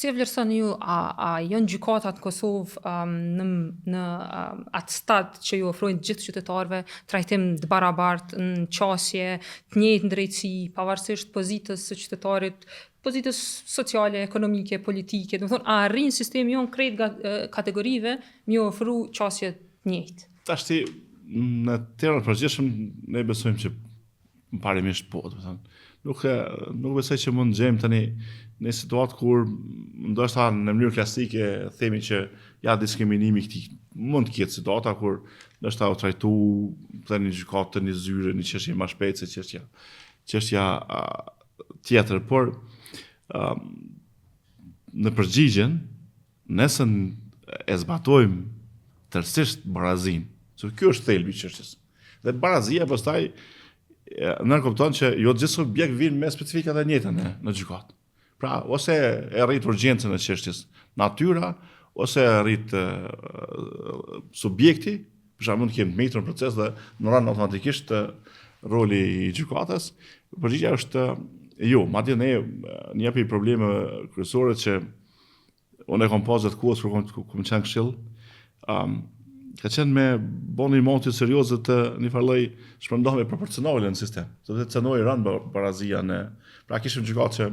Si e vlerësoni ju, a janë gjykatat në Kosovë në atë stad që ju ofrojnë gjithë qytetarëve trajtim të barabartë në qasje, të njëjtë në drejtësi, pavarësisht pozitës së qytetarit, pozitës sociale, ekonomike, politike, do të thonë, a arrin sistemi jonë krejt kategorive më ju ofru qasje të njëjtë? Tashti, në terën përgjithshëm, ne besojmë që parimisht po, do të thonë. Nuk besoj që mund gjejmë tani në situatë kur ndoshta në mënyrë klasike themi që ja diskriminimi këtij mund të ketë situata kur ndoshta u trajtu tani gjykatë në zyre në çështje më shpejt se çështja tjetër, por në përgjigjen nëse e zbatojmë tërësisht barazinë, se ky është thelbi i çështjes. Dhe barazia pastaj nënkupton që jo gjithë subjekt vinë me specifikat e njëjta në gjykatë. Pra, ose e rrit urgjencën e çështjes natyra, ose e rrit subjekti, për shembull mund të kenë mbetur në proces dhe ndron automatikisht roli i gjykatës. Përgjigjja është jo, madje ne një japi probleme kryesore që unë e kam pasur kohës kur kam qenë këshill, ka qenë me boni moti serioze të një farloj shpërndahme proporcionale në sistem. Sepse cënoi rënë barazia pra kishim gjykatë që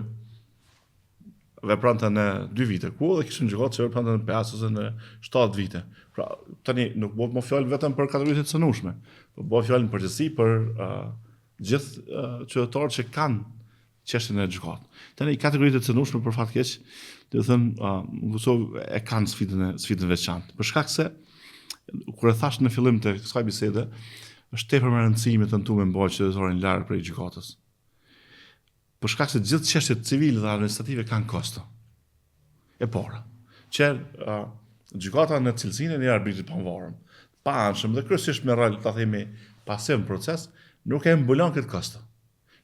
veprante në 2 vite ku dhe kishim gjykatë që veprante në 5 ose në 7 vite. Pra tani nuk bëhet më fjalë vetëm për kategoritë të cënueshme, por bëhet fjalë në përgjithësi për gjithë qytetarët që kanë çështjen e gjykatë. Tani kategoritë të cënueshme për fat keq, do të thënë në Kosovë e kanë sfidën veçantë. Për shkak se kur e thash në fillim të kësaj bisede, është tepër më rëndësishme të tentojmë të mbajmë qytetarin larg prej gjykatës. Për shkak se gjithë çështjet civile dhe administrative kanë kosto. E para, që gjykata në cilësinë e një arbitrit të pavarur, pa anshëm dhe kryesisht me rol, ta themi, pasiv në proces, nuk e mbulon këtë kosto.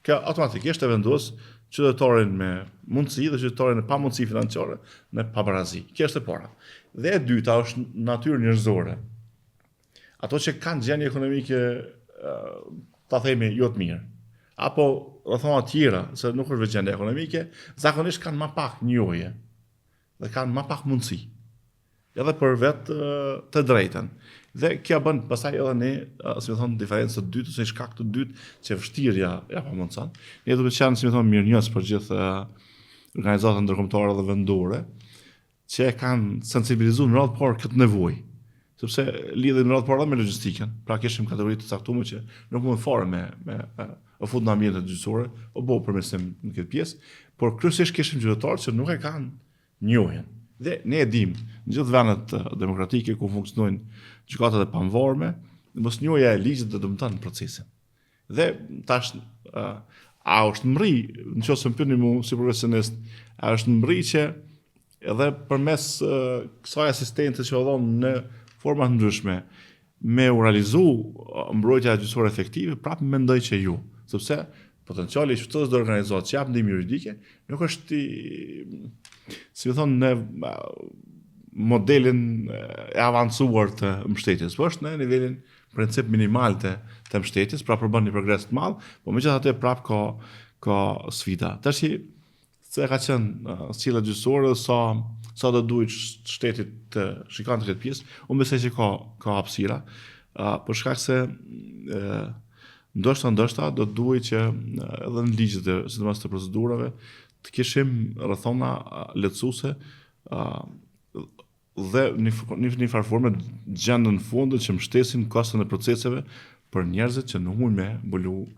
Kjo automatikisht e vendos qytetarin me mundësi dhe qytetarin me pamundësi financiare në pabarazi. Kjo është e para. Dhe e dyta është natyrë njerëzore. Ato që kanë gjendje ekonomike, ta themi, jo të mirë, apo rrethona tjera, se nuk është vetë gjendje ekonomike, zakonisht kanë më pak njohje dhe kanë më pak mundësi. Edhe për vetë të drejtën. Dhe kjo bën pastaj edhe ne, si më thon, diferencë të dytë ose shkak të dytë që vështirja ja pamundson. Ne duhet të qenë, si më thon, mirënjohës për gjithë organizatat ndërkombëtare dhe vendore që kanë sensibilizuar në radhë parë këtë nevojë. Sepse lidhet në radhë parë me logjistikën. Pra kishim kategori të caktuara që nuk mund fare me fut në ambientet gjyqësore, o bo përmirësim në këtë pjesë, por kryesisht kishim qytetarë që nuk e kanë njohjen. Dhe ne e dimë, në gjithë vendet demokratike ku funksionojnë gjykatat e pavarme, mos njohja e ligjit do të dëmton procesin. Dhe tash a është mri, nëse më pyetni mua si profesionist, a është mri që edhe përmes kësaj asistencë që dhon në forma të ndryshme me u realizu mbrojtja gjyqësore efektive, prapë mendoj që ju, sepse potenciali i çdo organizatë që jap ndihmë juridike nuk është si më thonë, në modelin e avancuar të mbështetjes, por është në nivelin princip minimal të mbështetjes, pra përbën një progres të madh, por megjithatë prapë ka sfida. Tash se ka qenë sjellja gjyqësore sa do duhet shtetit të shikon këtë pjesë, unë besoj që ka hapësira, për shkak se ndoshta do duhet që edhe në ligjet e sidomos të procedurave të kishim rrethona lehtësuese dhe një farë forme gjendën në fundit që mbështesin kostën e proceseve për njerëzit që nuk mund me mbulu